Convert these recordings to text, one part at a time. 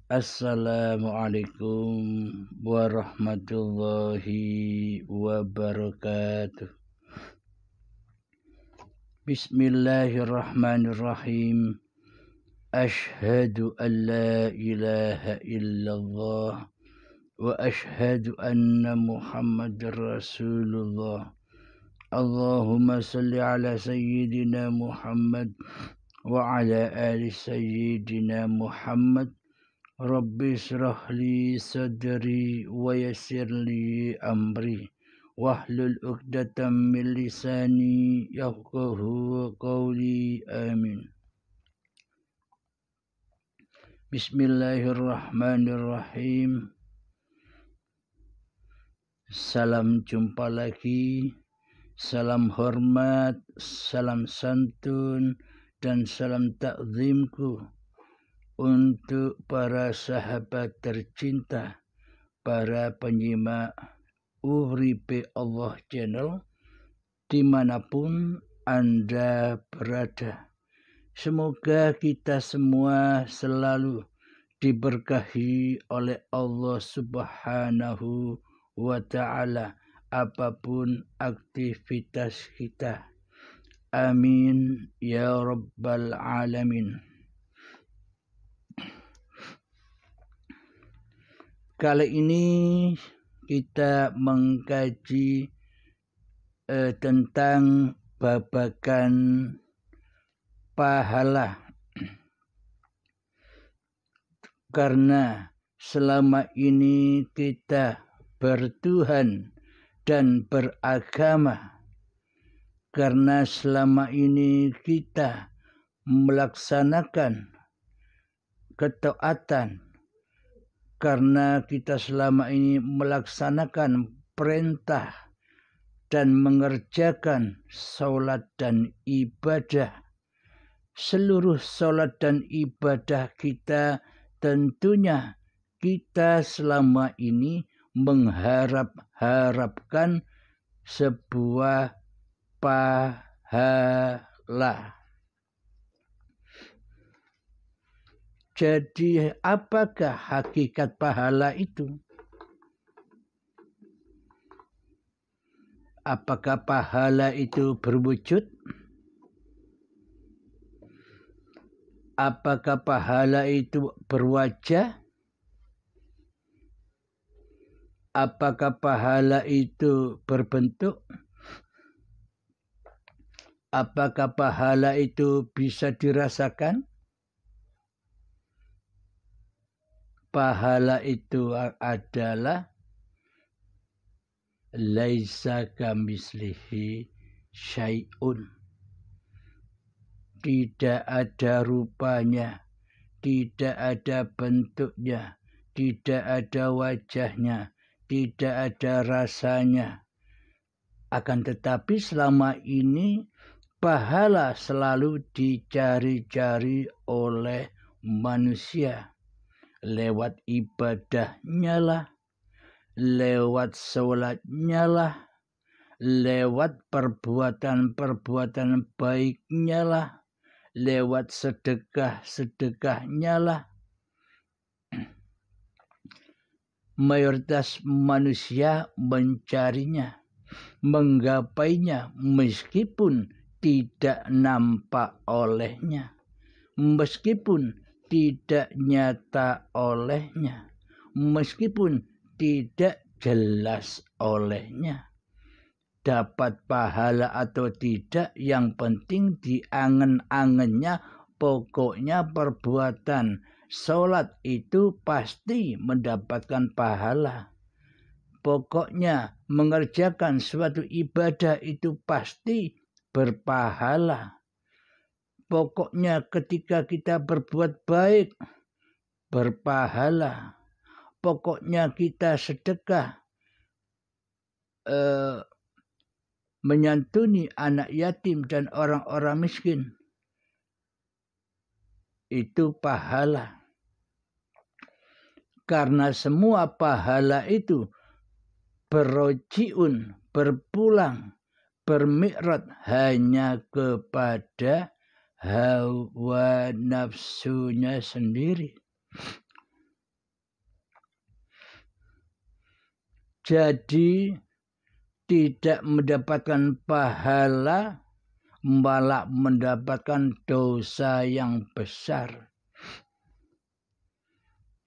Assalamualaikum warahmatullahi wabarakatuh. Bismillahirrahmanirrahim. Ashhadu an la ilaha illallah wa ashhadu anna Muhammadar Rasulullah. Allahumma salli ala sayyidina Muhammad wa ala ali sayyidina Muhammad. Rabbi shrah li sadri wa yassir li amri wahlul 'uqdatam min lisani yafqahu qawli. Amin. Bismillahirrahmanirrahim. Salam jumpa lagi, salam hormat, salam santun, dan salam takzimku untuk para sahabat tercinta, para penyimak Uripe Allah Channel dimanapun Anda berada. Semoga kita semua selalu diberkahi oleh Allah Subhanahu wa Ta'ala apapun aktivitas kita. Amin ya Rabbal Alamin. Kali ini kita mengkaji tentang babakan pahala. Karena selama ini kita bertuhan dan beragama. Karena selama ini kita melaksanakan ketaatan. Karena kita selama ini melaksanakan perintah dan mengerjakan sholat dan ibadah. Seluruh sholat dan ibadah kita tentunya kita selama ini mengharapkan sebuah pahala. Jadi apakah hakikat pahala itu? Apakah pahala itu berwujud? Apakah pahala itu berwajah? Apakah pahala itu berbentuk? Apakah pahala itu bisa dirasakan? Pahala itu adalah laisa kamislihi syai'un. Tidak ada rupanya, tidak ada bentuknya, tidak ada wajahnya, tidak ada rasanya. Akan tetapi selama ini pahala selalu dicari-cari oleh manusia. Lewat ibadahnya lah, lewat sholatnya lah, lewat perbuatan-perbuatan baiknya lah, lewat sedekah-sedekahnya lah. Mayoritas manusia mencarinya, menggapainya meskipun tidak nampak olehnya, meskipun tidak nyata olehnya, meskipun tidak jelas olehnya. Dapat pahala atau tidak, yang penting diangen-angennya, pokoknya perbuatan sholat itu pasti mendapatkan pahala. Pokoknya mengerjakan suatu ibadah itu pasti berpahala. Pokoknya ketika kita berbuat baik, berpahala. Pokoknya kita sedekah, menyantuni anak yatim dan orang-orang miskin, itu pahala. Karena semua pahala itu berrojiun, berpulang bermi'rad hanya kepada hawa nafsunya sendiri. Jadi tidak mendapatkan pahala, malah mendapatkan dosa yang besar.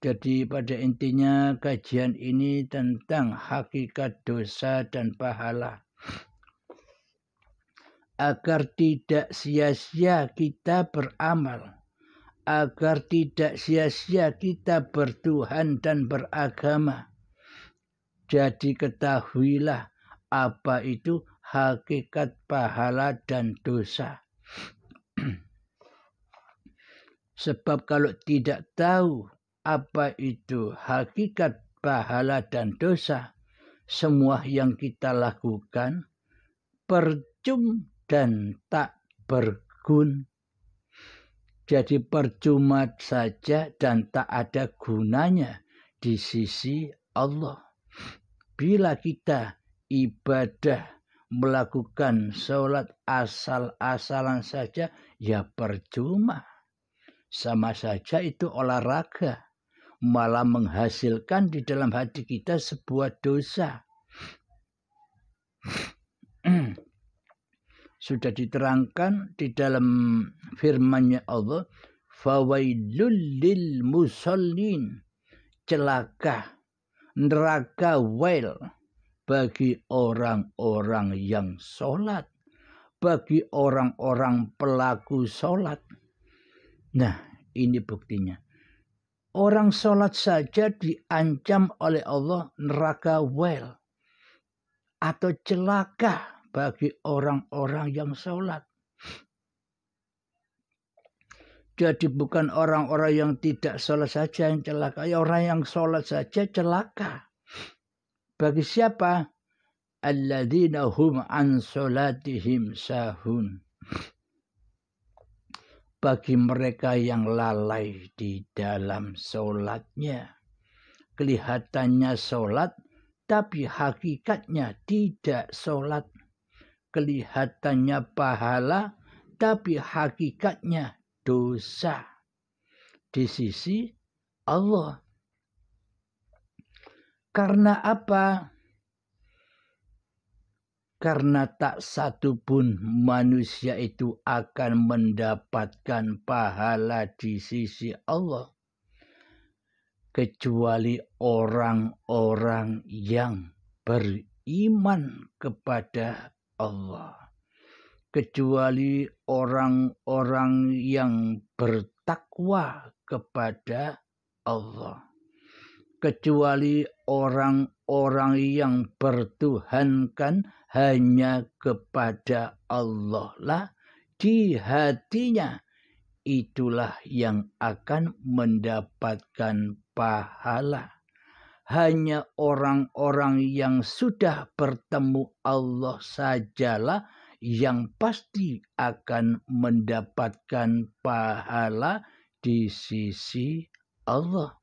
Jadi pada intinya kajian ini tentang hakikat dosa dan pahala. Agar tidak sia-sia kita beramal, agar tidak sia-sia kita bertuhan dan beragama. Jadi ketahuilah apa itu hakikat pahala dan dosa. Sebab kalau tidak tahu apa itu hakikat pahala dan dosa, semua yang kita lakukan percuma dan tak berguna. Jadi percuma saja dan tak ada gunanya di sisi Allah. Bila kita ibadah melakukan sholat asal-asalan saja, ya percuma. Sama saja itu olahraga, malah menghasilkan di dalam hati kita sebuah dosa. Sudah diterangkan di dalam firman-Nya Allah, fawailul lil musallin, celaka, neraka wail bagi orang-orang yang sholat, bagi orang-orang pelaku sholat. Nah, ini buktinya. Orang sholat saja diancam oleh Allah neraka wail atau celaka bagi orang-orang yang sholat. Jadi bukan orang-orang yang tidak sholat saja yang celaka, ya orang yang sholat saja celaka. Bagi siapa? Alladzina hum an sholatihim sahun. Bagi mereka yang lalai di dalam sholatnya. Kelihatannya sholat, tapi hakikatnya tidak sholat. Kelihatannya pahala, tapi hakikatnya dosa di sisi Allah. Karena apa? Karena tak satu pun manusia itu akan mendapatkan pahala di sisi Allah, kecuali orang-orang yang beriman kepada Allah, kecuali orang-orang yang bertakwa kepada Allah, kecuali orang-orang yang bertuhankan hanya kepada Allah lah di hatinya, itulah yang akan mendapatkan pahala. Hanya orang-orang yang sudah bertemu Allah sajalah yang pasti akan mendapatkan pahala di sisi Allah.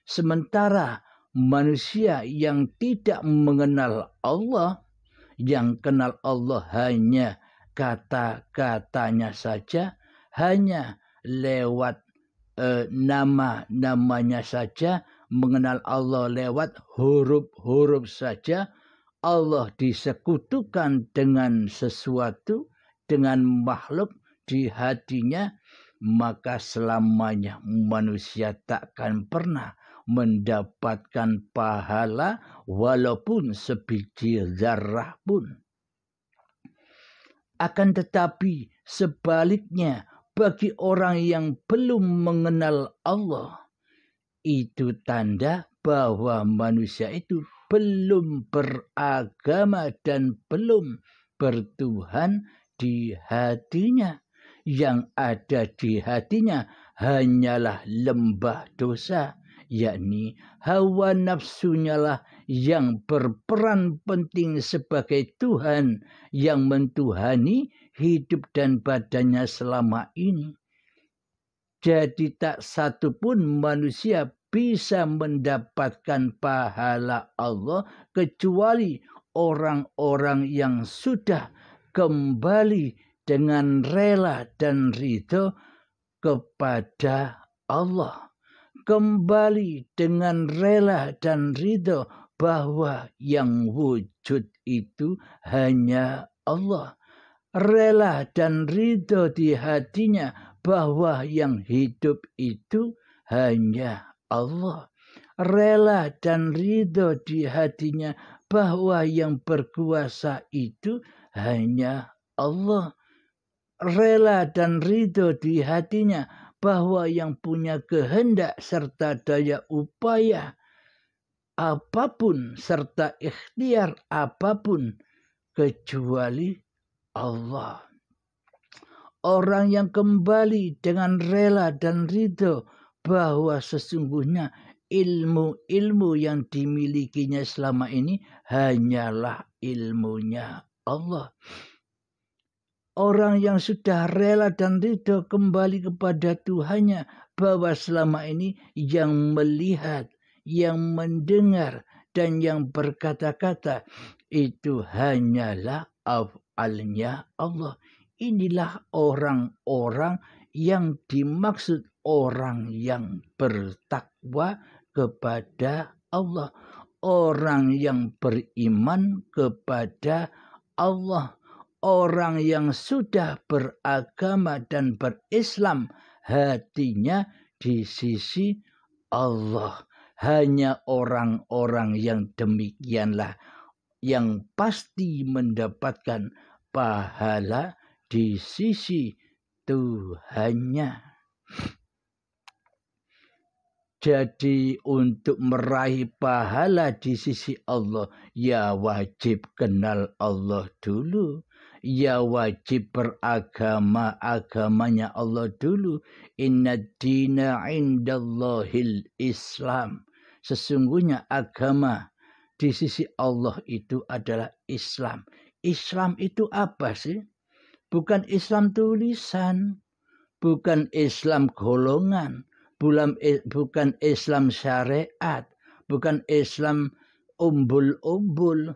Sementara manusia yang tidak mengenal Allah, yang kenal Allah hanya kata-katanya saja, hanya lewat nama-namanya saja, mengenal Allah lewat huruf-huruf saja, Allah disekutukan dengan sesuatu, dengan makhluk di hatinya, maka selamanya manusia takkan pernah mendapatkan pahala walaupun sebiji zarrah pun. Akan tetapi sebaliknya, bagi orang yang belum mengenal Allah, itu tanda bahwa manusia itu belum beragama dan belum bertuhan di hatinya. Yang ada di hatinya hanyalah lembah dosa, yakni hawa nafsunya lah yang berperan penting sebagai Tuhan yang mentuhani hidup dan badannya selama ini. Jadi tak satu pun manusia bisa mendapatkan pahala Allah kecuali orang-orang yang sudah kembali dengan rela dan ridho kepada Allah. Kembali dengan rela dan ridho bahwa yang wujud itu hanya Allah. Rela dan ridho di hatinya bahwa yang hidup itu hanya Allah. Rela dan ridho di hatinya bahwa yang berkuasa itu hanya Allah. Rela dan ridho di hatinya bahwa yang punya kehendak serta daya upaya apapun serta ikhtiar apapun kecuali Allah. Orang yang kembali dengan rela dan ridho bahwa sesungguhnya ilmu-ilmu yang dimilikinya selama ini hanyalah ilmunya Allah. Orang yang sudah rela dan ridho kembali kepada Tuhannya bahwa selama ini yang melihat, yang mendengar, dan yang berkata-kata itu hanyalah af'alnya Allah. Inilah orang-orang yang dimaksud orang yang bertakwa kepada Allah. Orang yang beriman kepada Allah. Orang yang sudah beragama dan berislam hatinya di sisi Allah. Hanya orang-orang yang demikianlah yang pasti mendapatkan pahala di sisi Tuhannya. Jadi untuk meraih pahala di sisi Allah, ya wajib kenal Allah dulu. Ya wajib agamanya Allah dulu. Inna dina indallahil Islam. Sesungguhnya agama di sisi Allah itu adalah Islam. Islam itu apa sih? Bukan Islam tulisan. Bukan Islam golongan. Bukan Islam syariat, bukan Islam umbul-umbul.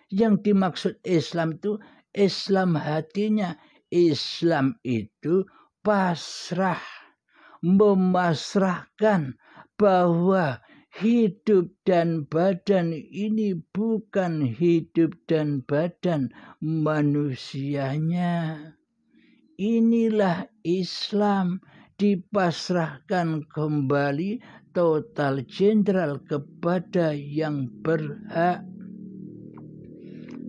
Yang dimaksud Islam itu Islam hatinya. Islam itu pasrah, memasrahkan bahwa hidup dan badan ini bukan hidup dan badan manusianya. Inilah Islam. Dipasrahkan kembali total jenderal kepada yang berhak,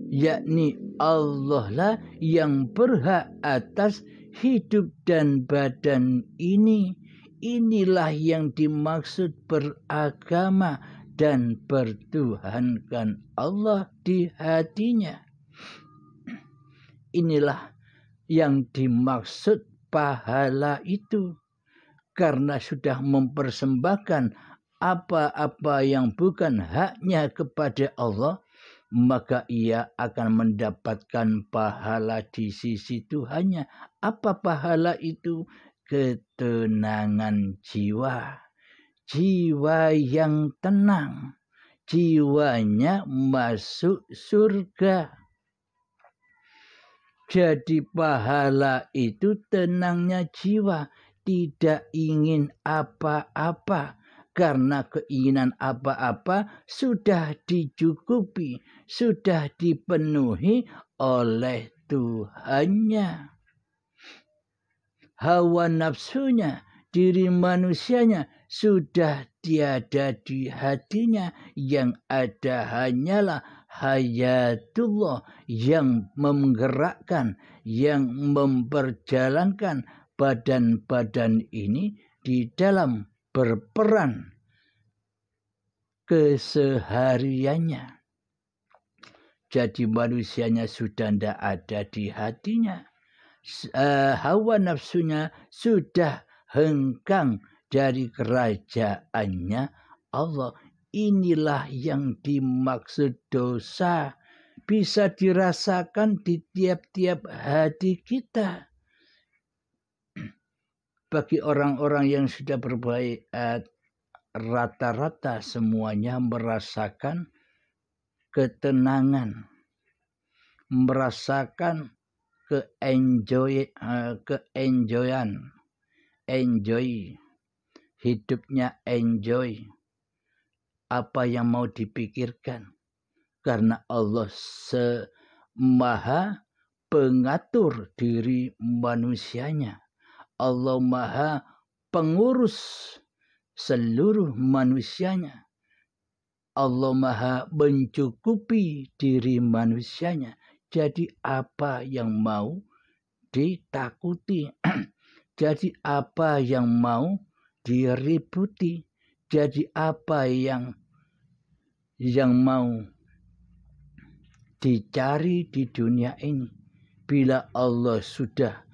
yakni Allah lah yang berhak atas hidup dan badan ini. Inilah yang dimaksud beragama dan bertuhankan Allah di hatinya. Inilah yang dimaksud pahala itu. Karena sudah mempersembahkan apa-apa yang bukan haknya kepada Allah, maka ia akan mendapatkan pahala di sisi Tuhannya. Apa pahala itu? Ketenangan jiwa. Jiwa yang tenang. Jiwanya masuk surga. Jadi pahala itu tenangnya jiwa. Tidak ingin apa-apa. Karena keinginan apa-apa sudah dicukupi. Sudah dipenuhi oleh Tuhannya. Hawa nafsunya, diri manusianya sudah tiada di hatinya. Yang ada hanyalah hayatullah yang menggerakkan, yang memperjalankan badan-badan ini di dalam berperan kesehariannya. Jadi manusianya sudah tidak ada di hatinya. Hawa nafsunya sudah hengkang dari kerajaannya Allah. Inilah yang dimaksud dosa. Bisa dirasakan di tiap-tiap hati kita. Bagi orang-orang yang sudah berbaiat, rata-rata semuanya merasakan ketenangan, merasakan enjoy, hidupnya enjoy, apa yang mau dipikirkan. Karena Allah maha pengatur diri manusianya. Allah maha pengurus seluruh manusianya. Allah maha mencukupi diri manusianya. Jadi apa yang mau ditakuti? Jadi apa yang mau diributi? Jadi apa yang mau dicari di dunia ini? Bila Allah sudah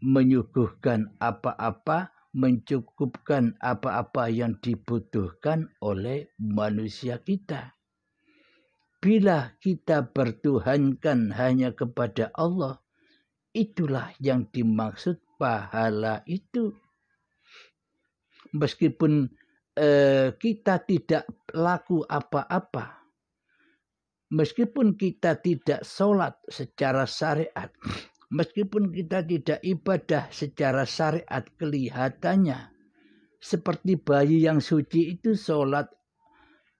menyuguhkan apa-apa, mencukupkan apa-apa yang dibutuhkan oleh manusia kita. Bila kita bertuhankan hanya kepada Allah, itulah yang dimaksud pahala itu. Meskipun kita tidak laku apa-apa, meskipun kita tidak sholat secara syariat, meskipun kita tidak ibadah secara syariat, kelihatannya seperti bayi yang suci itu sholat.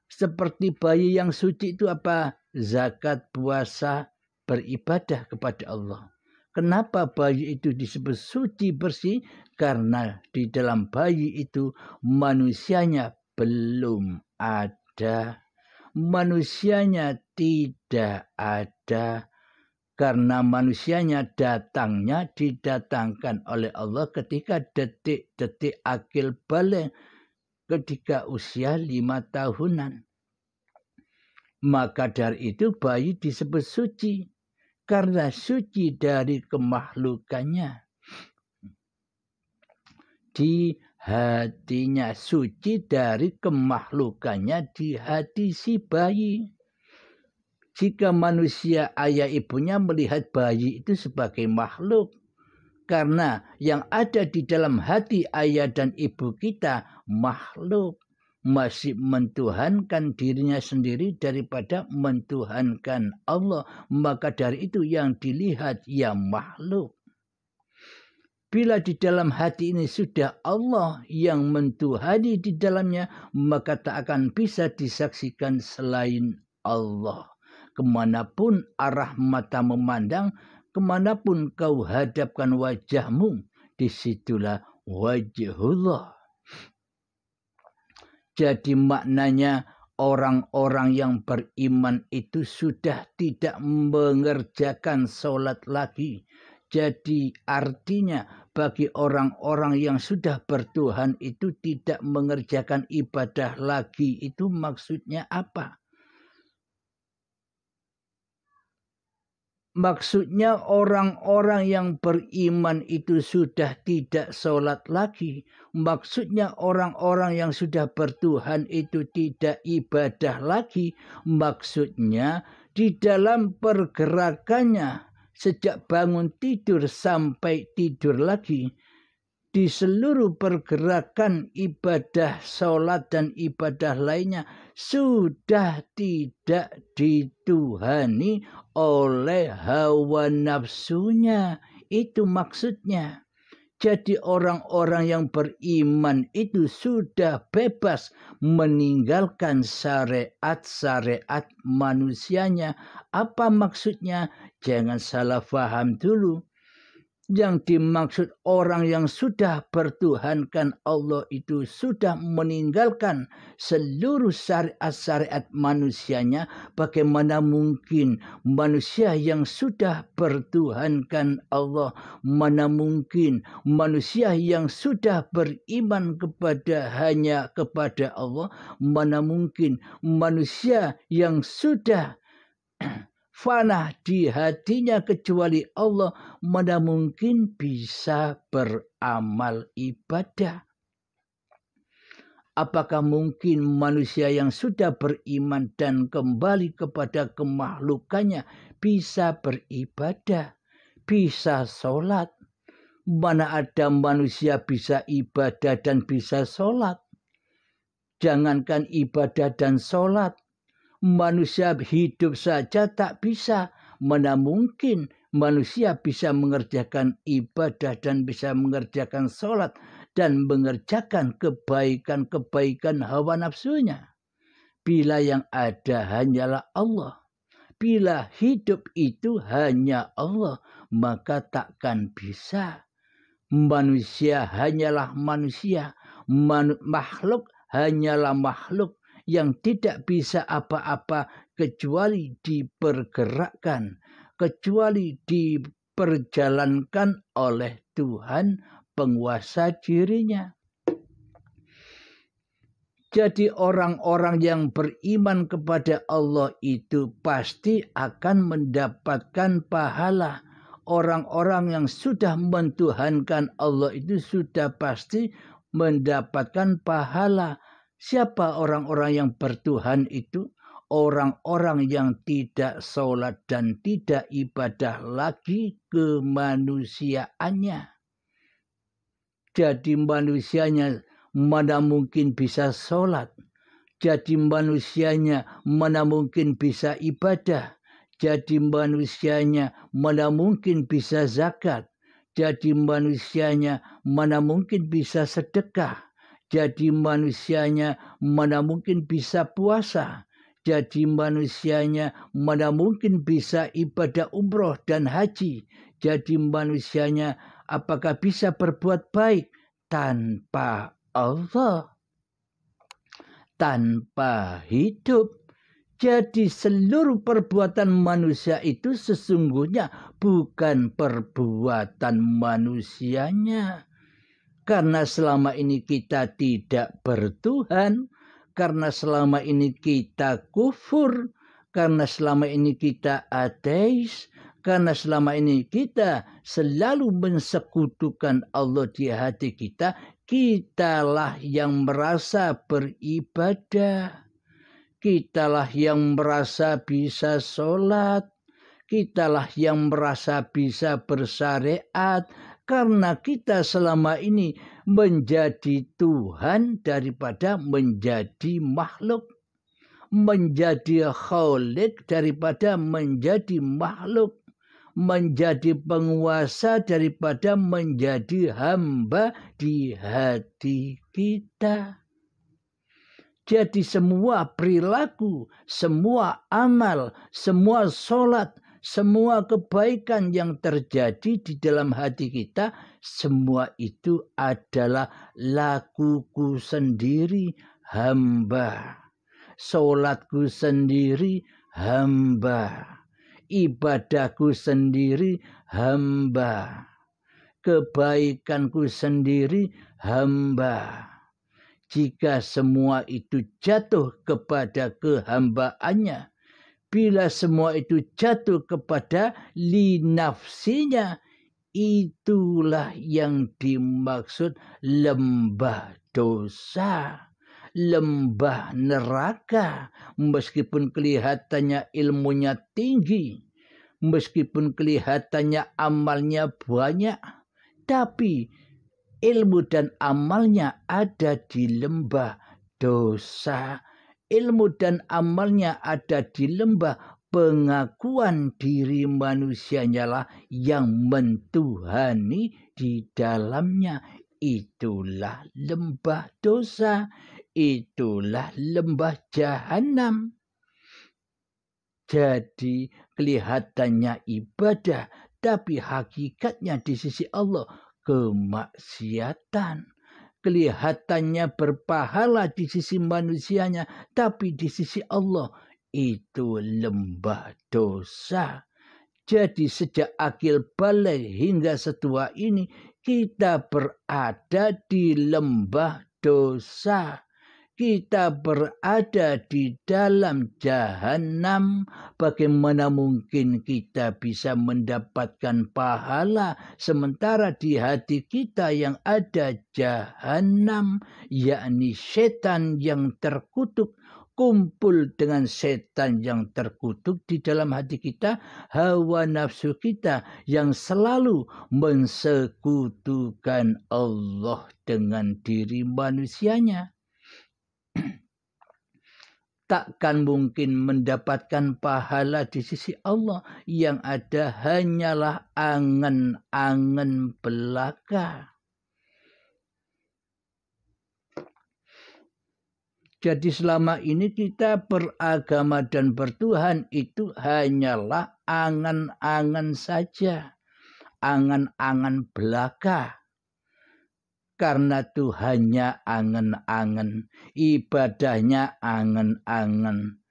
Seperti bayi yang suci itu apa? Zakat, puasa, beribadah kepada Allah. Kenapa bayi itu disebut suci bersih? Karena di dalam bayi itu manusianya belum ada. Manusianya tidak ada. Karena manusianya didatangkan oleh Allah ketika detik-detik akil baligh, ketika usia 5 tahunan. Maka dari itu bayi disebut suci. Karena suci dari kemakhlukannya. Di hatinya, suci dari kemakhlukannya di hati si bayi. Jika manusia ayah ibunya melihat bayi itu sebagai makhluk. Karena yang ada di dalam hati ayah dan ibu kita makhluk, masih mentuhankan dirinya sendiri daripada mentuhankan Allah. Maka dari itu yang dilihat ya makhluk. Bila di dalam hati ini sudah Allah yang mentuhani di dalamnya, maka tak akan bisa disaksikan selain Allah. Kemanapun arah mata memandang, kemanapun kau hadapkan wajahmu, disitulah wajhullah. Jadi maknanya orang-orang yang beriman itu sudah tidak mengerjakan sholat lagi. Jadi artinya bagi orang-orang yang sudah bertuhan itu tidak mengerjakan ibadah lagi. Itu maksudnya apa? Maksudnya orang-orang yang beriman itu sudah tidak sholat lagi. Maksudnya orang-orang yang sudah bertuhan itu tidak ibadah lagi. Maksudnya di dalam pergerakannya sejak bangun tidur sampai tidur lagi, di seluruh pergerakan ibadah sholat dan ibadah lainnya sudah tidak dituhani oleh hawa nafsunya. Itu maksudnya. Jadi orang-orang yang beriman itu sudah bebas meninggalkan syariat-syariat manusianya. Apa maksudnya? Jangan salah paham dulu. Yang dimaksud orang yang sudah bertuhankan Allah itu sudah meninggalkan seluruh syariat-syariat manusianya. Bagaimana mungkin manusia yang sudah bertuhankan Allah, mana mungkin manusia yang sudah beriman hanya kepada Allah, mana mungkin manusia yang sudah fana di hatinya kecuali Allah, mana mungkin bisa beramal ibadah. Apakah mungkin manusia yang sudah beriman dan kembali kepada kemakhlukannya bisa beribadah, bisa sholat? Mana ada manusia bisa ibadah dan bisa sholat? Jangankan ibadah dan sholat, Manusia hidup saja tak bisa. Mana mungkin manusia bisa mengerjakan ibadah dan bisa mengerjakan sholat dan mengerjakan kebaikan-kebaikan hawa nafsunya. Bila yang ada hanyalah Allah. Bila hidup itu hanya Allah, maka takkan bisa. Manusia hanyalah manusia. Makhluk hanyalah makhluk yang tidak bisa apa-apa kecuali dipergerakkan, kecuali diperjalankan oleh Tuhan penguasa dirinya. Jadi orang-orang yang beriman kepada Allah itu pasti akan mendapatkan pahala. Orang-orang yang sudah mentuhankan Allah itu sudah pasti mendapatkan pahala. Siapa orang-orang yang bertuhan itu? Orang-orang yang tidak sholat dan tidak ibadah lagi kemanusiaannya. Jadi manusianya mana mungkin bisa sholat. Jadi manusianya mana mungkin bisa ibadah. Jadi manusianya mana mungkin bisa zakat. Jadi manusianya mana mungkin bisa sedekah. Jadi manusianya mana mungkin bisa puasa. Jadi manusianya mana mungkin bisa ibadah umroh dan haji. Jadi manusianya apakah bisa berbuat baik tanpa Allah, tanpa hidup. Jadi seluruh perbuatan manusia itu sesungguhnya bukan perbuatan manusianya. Karena selama ini kita tidak bertuhan, karena selama ini kita kufur, karena selama ini kita ateis, karena selama ini kita selalu mensekutukan Allah di hati kita, kitalah yang merasa beribadah. Kitalah yang merasa bisa sholat. Kitalah yang merasa bisa bersyariat. Karena kita selama ini menjadi Tuhan daripada menjadi makhluk. Menjadi khalik daripada menjadi makhluk. Menjadi penguasa daripada menjadi hamba di hati kita. Jadi semua perilaku, semua amal, semua sholat, semua kebaikan yang terjadi di dalam hati kita, semua itu adalah lakuku sendiri, hamba. Sholatku sendiri, hamba. Ibadahku sendiri, hamba. Kebaikanku sendiri, hamba. Jika semua itu jatuh kepada kehambaannya, bila semua itu jatuh kepada linafsinya, itulah yang dimaksud lembah dosa, lembah neraka. Meskipun kelihatannya ilmunya tinggi, meskipun kelihatannya amalnya banyak, tapi ilmu dan amalnya ada di lembah dosa. Ilmu dan amalnya ada di lembah pengakuan diri manusianya lah yang mentuhani di dalamnya. Itulah lembah dosa. Itulah lembah jahanam. Jadi kelihatannya ibadah, tapi hakikatnya di sisi Allah kemaksiatan. Kelihatannya berpahala di sisi manusianya, tapi di sisi Allah itu lembah dosa. Jadi sejak akil balik hingga setua ini kita berada di lembah dosa. Kita berada di dalam jahanam. Bagaimana mungkin kita bisa mendapatkan pahala sementara di hati kita yang ada jahanam, yakni setan yang terkutuk, kumpul dengan setan yang terkutuk di dalam hati kita, hawa nafsu kita yang selalu mensekutukan Allah dengan diri manusianya. takkan mungkin mendapatkan pahala di sisi Allah. Yang ada hanyalah angan-angan belaka. Jadi selama ini kita beragama dan bertuhan itu hanyalah angan-angan saja. Angan-angan belaka. Karena Tuhannya angan-angan, ibadahnya angan-angan,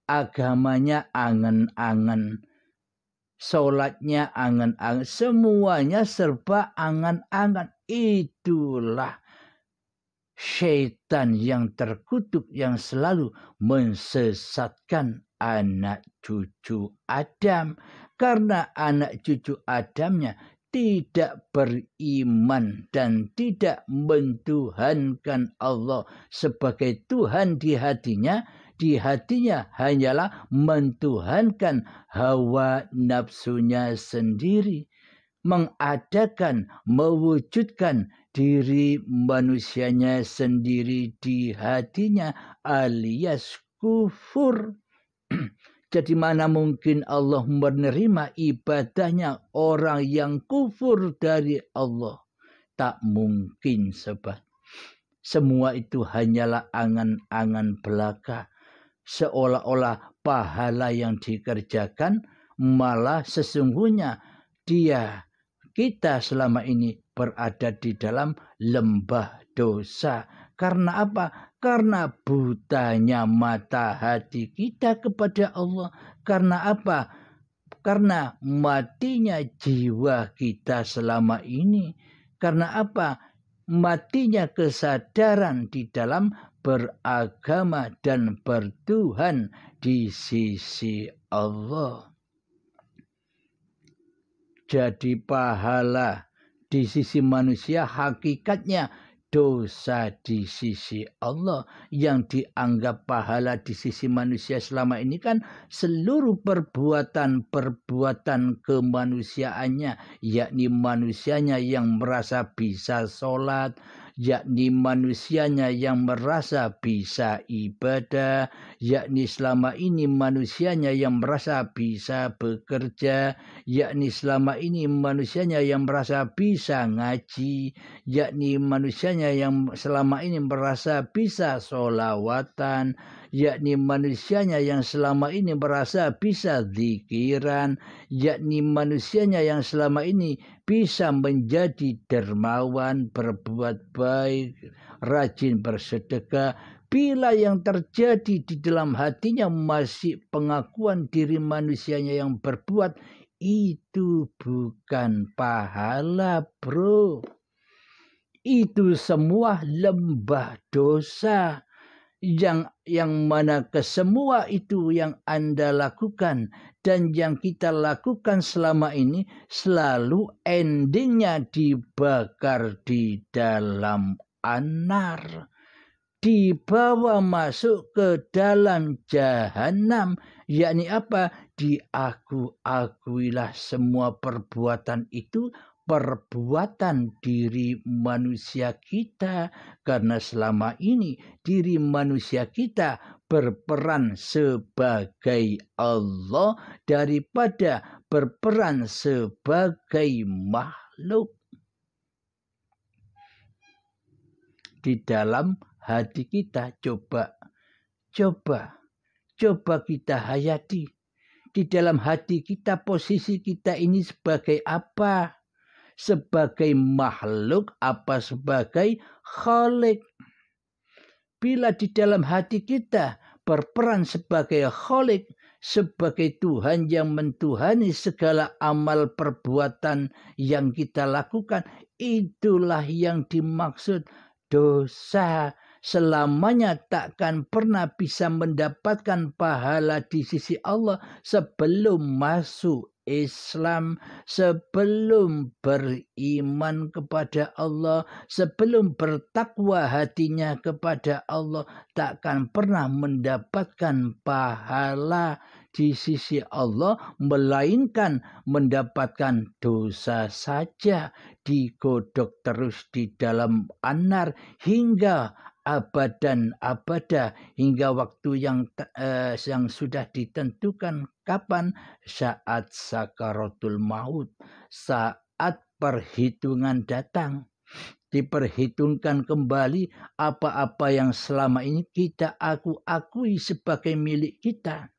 agamanya angan-angan, sholatnya angan-angan, semuanya serba angan-angan. Itulah syaitan yang terkutuk yang selalu mensesatkan anak cucu Adam. Karena anak cucu Adamnya tidak beriman dan tidak mentuhankan Allah sebagai Tuhan di hatinya hanyalah mentuhankan hawa nafsunya sendiri, mengadakan, mewujudkan diri manusianya sendiri di hatinya alias kufur. Jadi mana mungkin Allah menerima ibadahnya orang yang kufur dari Allah? Tak mungkin sobat. Semua itu hanyalah angan-angan belaka. Seolah-olah pahala yang dikerjakan malah sesungguhnya kita selama ini berada di dalam lembah dosa. Karena apa? Karena butanya mata hati kita kepada Allah. Karena apa? Karena matinya jiwa kita selama ini. Karena apa? Matinya kesadaran di dalam beragama dan bertuhan di sisi Allah. Jadi pahala di sisi manusia hakikatnya dosa di sisi Allah. Yang dianggap pahala di sisi manusia selama ini kan seluruh perbuatan kemanusiaannya, yakni manusianya yang merasa bisa sholat, yakni manusianya yang merasa bisa ibadah, yakni selama ini manusianya yang merasa bisa bekerja, yakni selama ini manusianya yang merasa bisa ngaji, yakni manusianya yang selama ini merasa bisa sholawatan, yakni manusianya yang selama ini merasa bisa zikiran, yakni manusianya yang selama ini bisa menjadi dermawan, berbuat baik, rajin bersedekah. Bila yang terjadi di dalam hatinya masih pengakuan diri manusianya yang berbuat, itu bukan pahala, bro. Itu semua lembah dosa. Yang mana kesemua itu yang Anda lakukan dan yang kita lakukan selama ini selalu endingnya dibakar di dalam anar, dibawa masuk ke dalam jahanam. Yakni apa? Diakuilah semua perbuatan itu perbuatan diri manusia kita, karena selama ini diri manusia kita berperan sebagai Allah daripada berperan sebagai makhluk. Di dalam hati kita coba kita hayati. Di dalam hati kita posisi kita ini sebagai apa? Sebagai makhluk apa sebagai khalik? Bila di dalam hati kita berperan sebagai khalik, sebagai Tuhan yang mentuhani segala amal perbuatan yang kita lakukan, itulah yang dimaksud dosa. Selamanya takkan pernah bisa mendapatkan pahala di sisi Allah sebelum masuk Islam, sebelum beriman kepada Allah, sebelum bertakwa hatinya kepada Allah, takkan pernah mendapatkan pahala di sisi Allah, melainkan mendapatkan dosa saja, digodok terus di dalam anar hingga abadan abada, hingga waktu yang sudah ditentukan kapan, saat sakaratul maut, saat perhitungan datang. Diperhitungkan kembali apa-apa yang selama ini kita akui sebagai milik kita.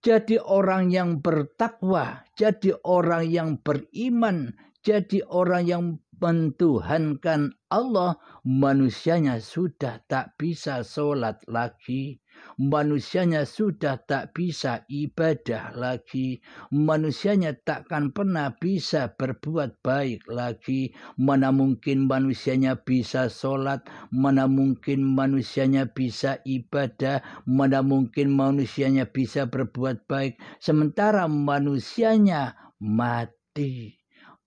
Jadi orang yang bertakwa, jadi orang yang beriman, jadi orang yang mentuhankan Allah, manusianya sudah tak bisa sholat lagi, manusianya sudah tak bisa ibadah lagi, manusianya takkan pernah bisa berbuat baik lagi. Mana mungkin manusianya bisa sholat, mana mungkin manusianya bisa ibadah, mana mungkin manusianya bisa berbuat baik, sementara manusianya mati.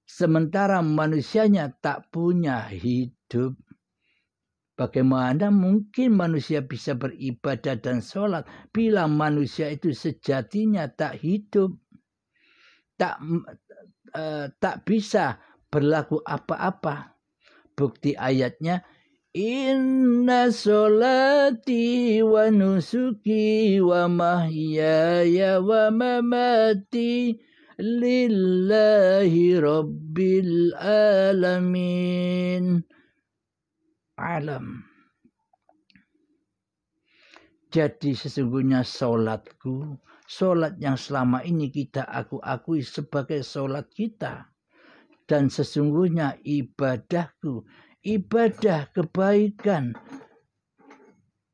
Sementara manusianya tak punya hidup. Bagaimana mungkin manusia bisa beribadah dan sholat bila manusia itu sejatinya tak hidup, tak bisa berlaku apa-apa. Bukti ayatnya, inna sholati wa nusuki wa mahyaya wa mamati lillahi rabbil alamin. Alam. Jadi sesungguhnya sholatku, sholat yang selama ini kita akui sebagai sholat kita, dan sesungguhnya ibadahku, ibadah kebaikan,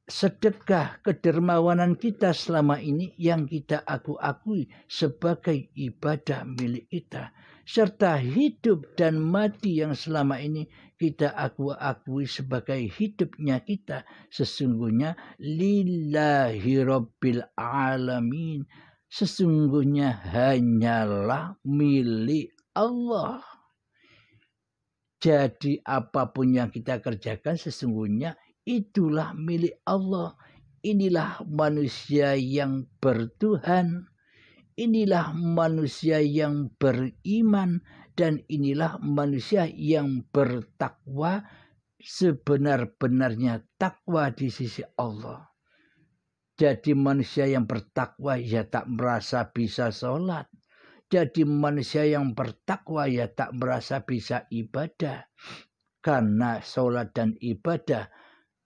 sedekah, kedermawanan kita selama ini yang kita akui sebagai ibadah milik kita, serta hidup dan mati yang selama ini kita akui sebagai hidupnya kita, sesungguhnya lillahi rabbil alamin, sesungguhnya hanyalah milik Allah. Jadi apapun yang kita kerjakan sesungguhnya itulah milik Allah. Inilah manusia yang bertuhan, inilah manusia yang beriman, dan inilah manusia yang bertakwa sebenar-benarnya takwa di sisi Allah. Jadi manusia yang bertakwa ya tak merasa bisa sholat. Jadi manusia yang bertakwa ya tak merasa bisa ibadah. Karena sholat dan ibadah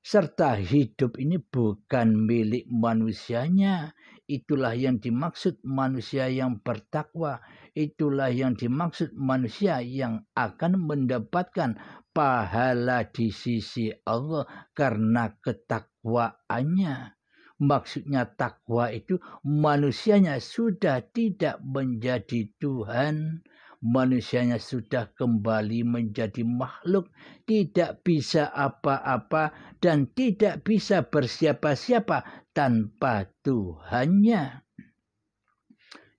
serta hidup ini bukan milik manusianya. Itulah yang dimaksud manusia yang bertakwa. Itulah yang dimaksud manusia yang akan mendapatkan pahala di sisi Allah karena ketakwaannya. Maksudnya takwa itu manusianya sudah tidak menjadi Tuhan. Manusianya sudah kembali menjadi makhluk, tidak bisa apa-apa dan tidak bisa bersiapa-siapa tanpa Tuhannya.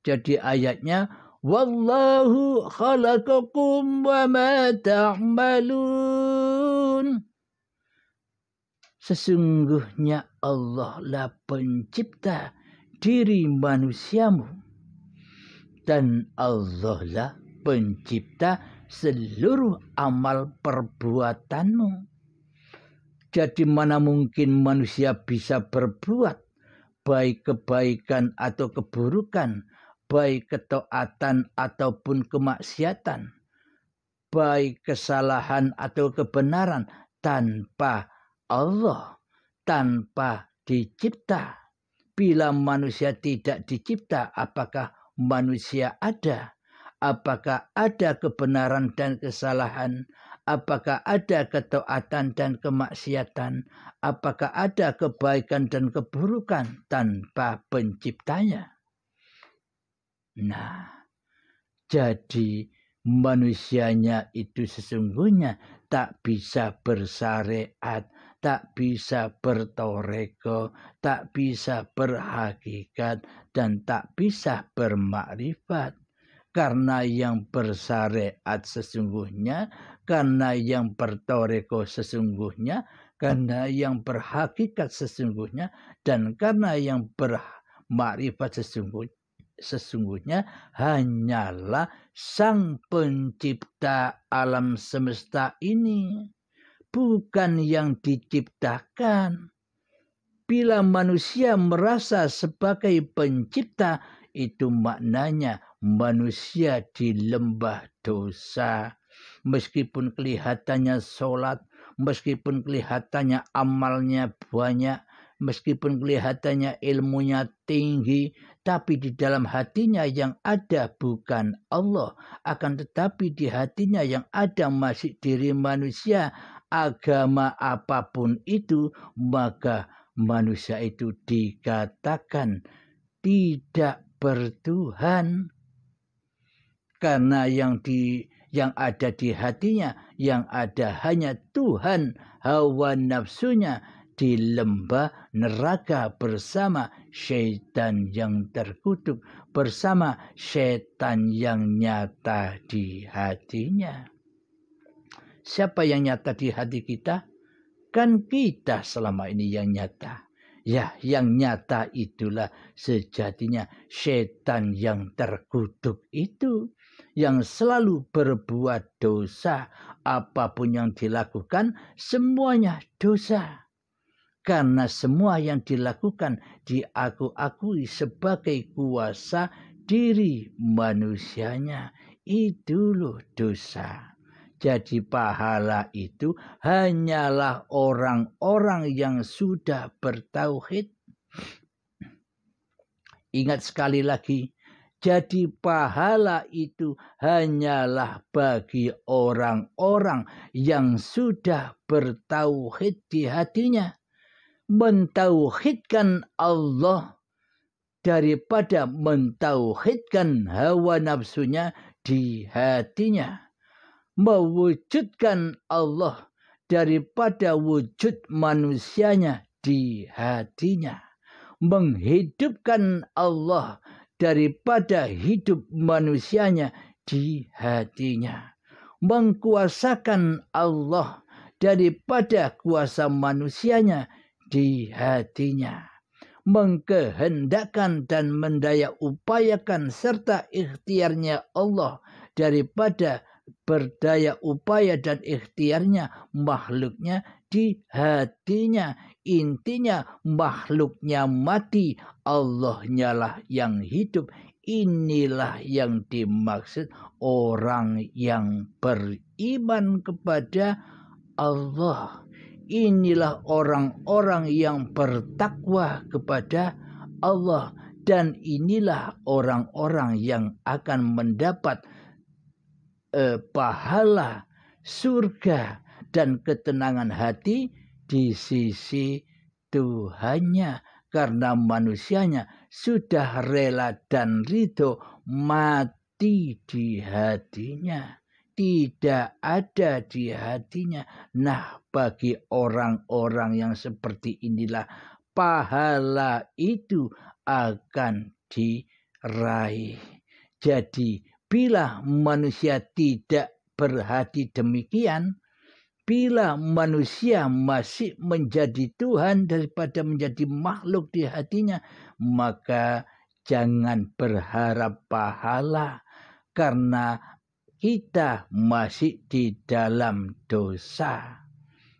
Jadi ayatnya, wallahu khalaqakum wa ma ta'malun. Sesungguhnya Allah lah pencipta diri manusiamu, dan Allah lah pencipta seluruh amal perbuatanmu. Jadi mana mungkin manusia bisa berbuat baik kebaikan atau keburukan, baik ketaatan ataupun kemaksiatan, baik kesalahan atau kebenaran tanpa Allah, tanpa dicipta. Bila manusia tidak dicipta, apakah manusia ada? Apakah ada kebenaran dan kesalahan? Apakah ada ketaatan dan kemaksiatan? Apakah ada kebaikan dan keburukan tanpa penciptanya? Nah, jadi manusianya itu sesungguhnya tak bisa bersyariat, tak bisa bertoreko, tak bisa berhakikat, dan tak bisa bermakrifat. Karena yang bersyariat sesungguhnya, karena yang bertoreko sesungguhnya, karena yang berhakikat sesungguhnya, dan karena yang bermakrifat sesungguhnya hanyalah Sang Pencipta alam semesta ini. bukan yang diciptakan. Bila manusia merasa sebagai pencipta, itu maknanya manusia di lembah dosa. Meskipun kelihatannya sholat, meskipun kelihatannya amalnya banyak, meskipun kelihatannya ilmunya tinggi, tapi di dalam hatinya yang ada bukan Allah. Akan tetapi di hatinya yang ada masih diri manusia, agama apapun itu, maka manusia itu dikatakan tidak bertuhan. Karena yang ada di hatinya, yang ada hanya Tuhan, hawa nafsunya di lembah neraka bersama syaitan yang terkutuk, bersama syaitan yang nyata di hatinya. Siapa yang nyata di hati kita? Kan kita selama ini yang nyata. Ya, yang nyata itulah sejatinya setan yang terkutuk itu, yang selalu berbuat dosa. Apapun yang dilakukan, semuanya dosa. Karena semua yang dilakukan diakui sebagai kuasa diri manusianya. Itu loh dosa. Jadi pahala itu hanyalah orang-orang yang sudah bertauhid. Ingat sekali lagi, jadi pahala itu hanyalah bagi orang-orang yang sudah bertauhid di hatinya. Mentauhidkan Allah daripada mentauhidkan hawa nafsunya di hatinya. Mewujudkan Allah daripada wujud manusianya di hatinya. Menghidupkan Allah daripada hidup manusianya di hatinya. Mengkuasakan Allah daripada kuasa manusianya di hatinya. Mengkehendakkan dan mendaya upayakan serta ikhtiarnya Allah daripada berdaya upaya dan ikhtiarnya makhluknya di hatinya. Intinya makhluknya mati, Allahnya lah yang hidup. Inilah yang dimaksud orang yang beriman kepada Allah. Inilah orang-orang yang bertakwa kepada Allah. Dan inilah orang-orang yang akan mendapat pahala surga dan ketenangan hati di sisi Tuhannya, karena manusianya sudah rela dan ridho mati di hatinya, tidak ada di hatinya. Nah, bagi orang-orang yang seperti inilah pahala itu akan diraih. Jadi bila manusia tidak berhati demikian, bila manusia masih menjadi Tuhan daripada menjadi makhluk di hatinya, maka jangan berharap pahala, karena kita masih di dalam dosa.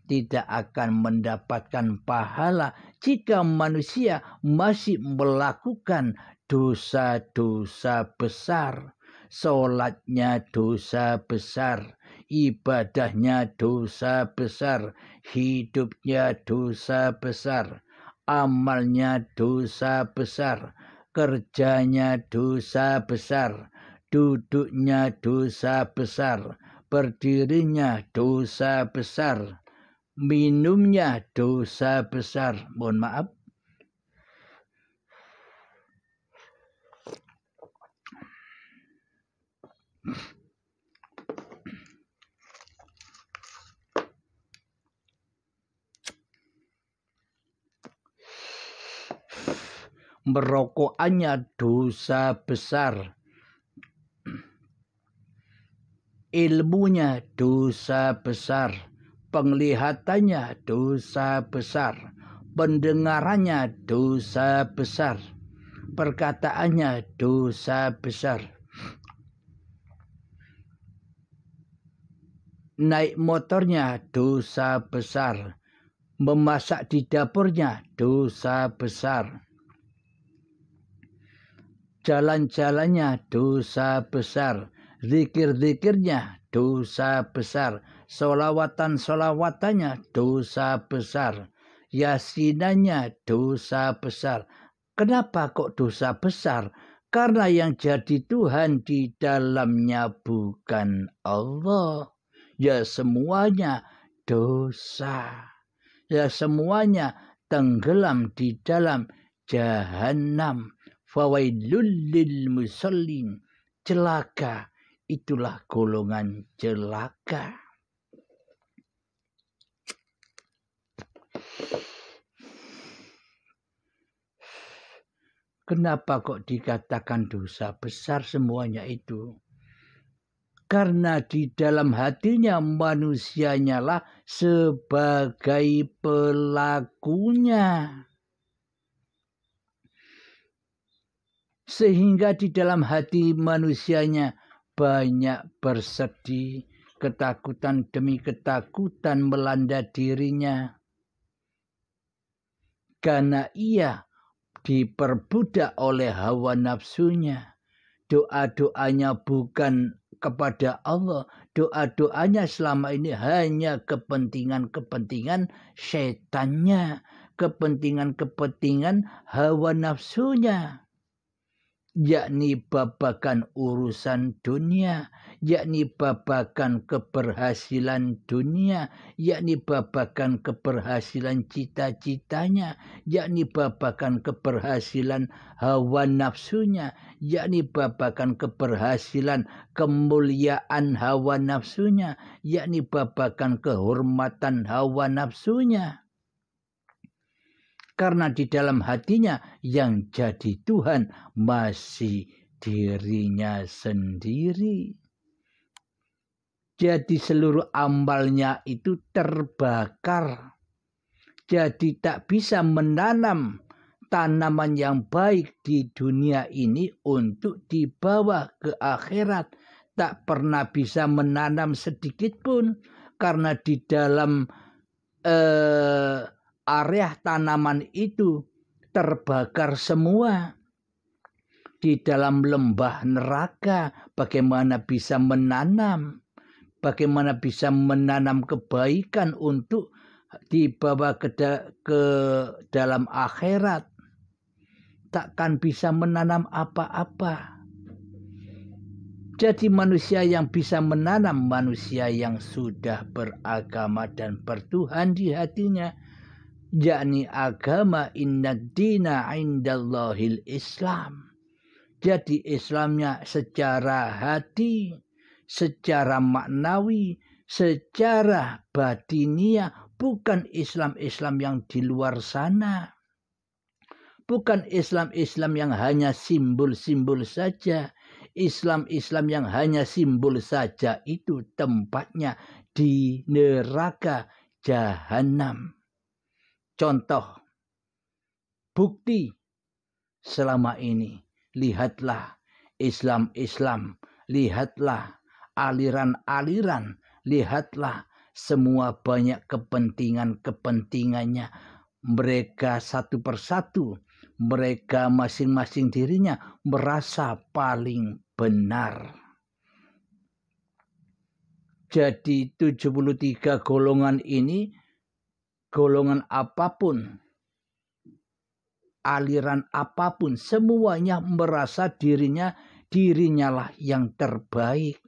Tidak akan mendapatkan pahala jika manusia masih melakukan dosa-dosa besar. Sholatnya dosa besar, ibadahnya dosa besar, hidupnya dosa besar, amalnya dosa besar, kerjanya dosa besar, duduknya dosa besar, berdirinya dosa besar, minumnya dosa besar. Mohon maaf. Merokokannya dosa besar, ilmunya dosa besar, penglihatannya dosa besar, pendengarannya dosa besar, perkataannya dosa besar. naik motornya dosa besar. Memasak di dapurnya dosa besar. Jalan-jalannya dosa besar. Zikir-zikirnya dosa besar. Solawatan-solawatannya dosa besar. Yasinannya dosa besar. Kenapa kok dosa besar? Karena yang jadi Tuhan di dalamnya bukan Allah. Ya semuanya dosa. Ya semuanya tenggelam di dalam jahanam. Fawailul lil musallin. Celaka, itulah golongan celaka. Kenapa kok dikatakan dosa besar semuanya itu? Karena di dalam hatinya manusianya lah sebagai pelakunya. Sehingga di dalam hati manusianya banyak bersedih, ketakutan demi ketakutan melanda dirinya. Karena ia diperbudak oleh hawa nafsunya. Doa-doanya bukan kepada Allah. Doa-doanya selama ini hanya kepentingan-kepentingan setannya. Kepentingan-kepentingan hawa nafsunya. Yakni babakan urusan dunia, yakni babakan keberhasilan dunia, yakni babakan keberhasilan cita-citanya, yakni babakan keberhasilan hawa nafsunya, yakni babakan keberhasilan kemuliaan hawa nafsunya, yakni babakan kehormatan hawa nafsunya. Karena di dalam hatinya yang jadi Tuhan masih dirinya sendiri. Jadi seluruh amalnya itu terbakar. Jadi tak bisa menanam tanaman yang baik di dunia ini untuk dibawa ke akhirat. Tak pernah bisa menanam sedikit pun. Karena di dalam area tanaman itu terbakar semua. Di dalam lembah neraka bagaimana bisa menanam? Bagaimana bisa menanam kebaikan untuk dibawa ke dalam akhirat? Takkan bisa menanam apa-apa. Jadi manusia yang bisa menanam, manusia yang sudah beragama dan bertuhan di hatinya, yakni agama innad dina indallahil Islam. Jadi Islamnya secara hati, secara maknawi, secara batinia, bukan Islam-Islam yang di luar sana. Bukan Islam-Islam yang hanya simbol-simbol saja. Islam-Islam yang hanya simbol saja itu tempatnya di neraka jahanam. Contoh, bukti selama ini. Lihatlah Islam-Islam, lihatlah aliran-aliran, lihatlah semua banyak kepentingan-kepentingannya. Mereka satu persatu, mereka masing-masing dirinya merasa paling benar. Jadi 73 golongan ini, golongan apapun, aliran apapun, semuanya merasa dirinya lah yang terbaik.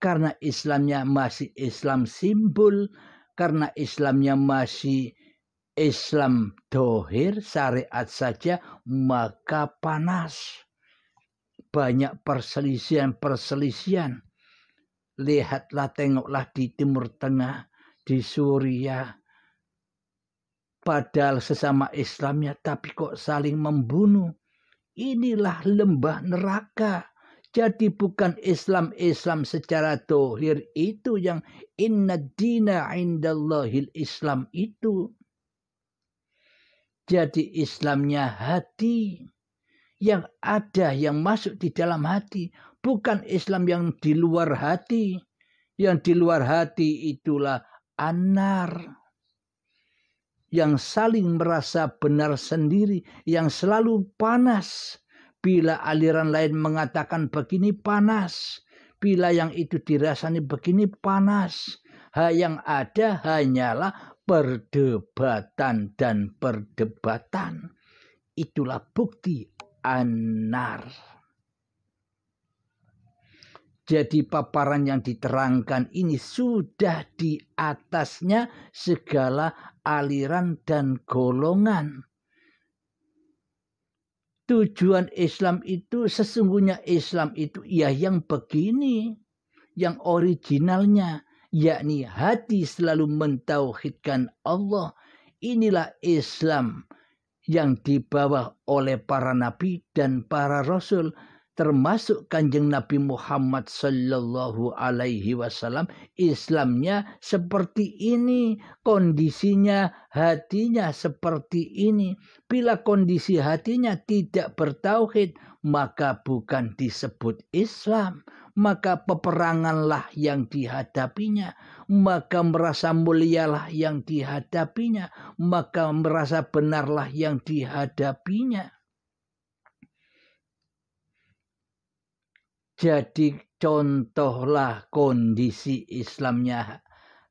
Karena Islamnya masih Islam simbol, karena Islamnya masih Islam dohir, syariat saja, maka panas. Banyak perselisihan. Lihatlah, tengoklah di Timur Tengah, di Suriah. Padahal sesama Islamnya, tapi kok saling membunuh. Inilah lembah neraka. Jadi bukan Islam secara dohir itu yang innad dina indallahil Islam itu. Jadi Islamnya hati. Yang ada, yang masuk di dalam hati. Bukan Islam yang di luar hati. Yang di luar hati itulah anar. Yang saling merasa benar sendiri, yang selalu panas. Bila aliran lain mengatakan begini panas, bila yang itu dirasani begini panas. Yang ada hanyalah perdebatan dan perdebatan. Itulah bukti anar. Jadi paparan yang diterangkan ini sudah di atasnya segala aliran dan golongan. Tujuan Islam itu sesungguhnya Islam itu ya yang begini, yang originalnya, yakni hati selalu mentauhidkan Allah. Inilah Islam yang dibawa oleh para nabi dan para rasul, termasuk Kanjeng Nabi Muhammad sallallahu alaihi wasallam. Islamnya seperti ini, kondisinya hatinya seperti ini. Bila kondisi hatinya tidak bertauhid, maka bukan disebut Islam. Maka peperanganlah yang dihadapinya, maka merasa mulialah yang dihadapinya, maka merasa benarlah yang dihadapinya. Jadi contohlah kondisi Islamnya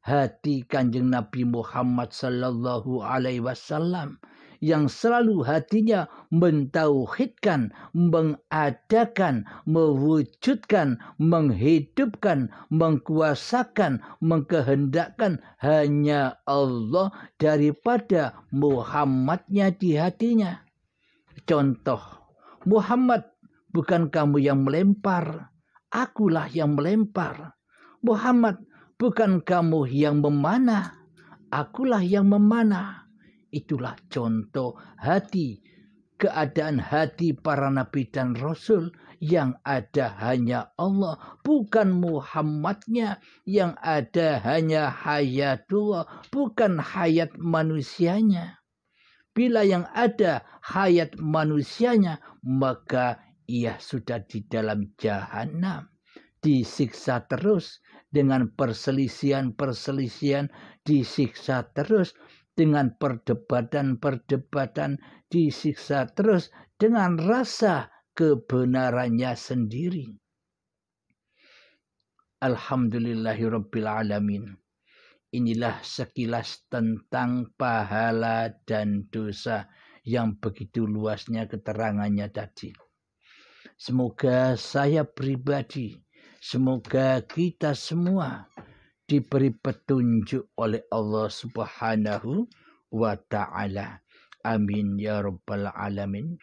hati Kanjeng Nabi Muhammad sallallahu alaihi wasallam yang selalu hatinya mentauhidkan, mengadakan, mewujudkan, menghidupkan, mengkuasakan, mengkehendakkan hanya Allah daripada Muhammadnya di hatinya. Contoh, Muhammad, bukan kamu yang melempar, akulah yang melempar. Muhammad, bukan kamu yang memanah, akulah yang memanah. Itulah contoh hati, keadaan hati para nabi dan rasul. Yang ada hanya Allah, bukan Muhammadnya. Yang ada hanya hayatullah, bukan hayat manusianya. Bila yang ada hayat manusianya, maka ia sudah di dalam jahanam, disiksa terus dengan perselisihan-perselisihan, disiksa terus dengan perdebatan-perdebatan, disiksa terus dengan rasa kebenarannya sendiri. Alhamdulillahirabbil alamin. Inilah sekilas tentang pahala dan dosa yang begitu luasnya keterangannya tadi. Semoga saya pribadi, semoga kita semua diberi petunjuk oleh Allah Subhanahu wa ta'ala. Amin ya rabbal alamin.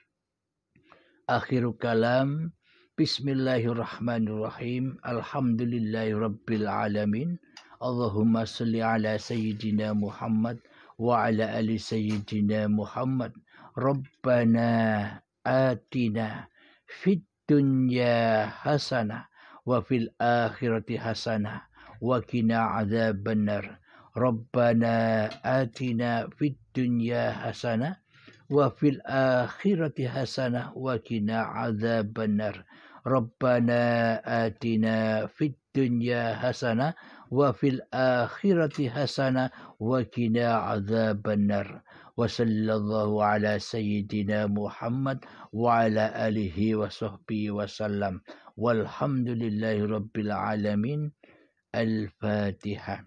Akhiru kalam. Bismillahirrahmanirrahim. Alhamdulillahi rabbil alamin. Allahumma salli ala sayyidina Muhammad wa ala ali sayyidina Muhammad. Rabbana atina fid dunya hasanah wa fil akhirati hasanah wa qina adzabannar. Rabbana atina fid dunya hasanah wa fil akhirati hasanah wa qina adzabannar. Rabbana atina fid dunya hasanah wa fil akhirati hasanah wa qina adzabannar. Wa sallallahu ala sayyidina Muhammad wa ala alihi wa sahbihi wa sallam. Walhamdulillahi rabbil alamin. Al-Fatihah.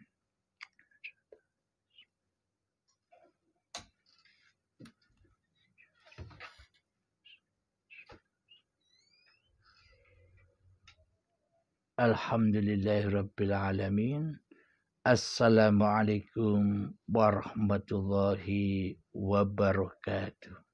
Alhamdulillahi rabbil alamin. Assalamualaikum warahmatullahi wabarakatuh.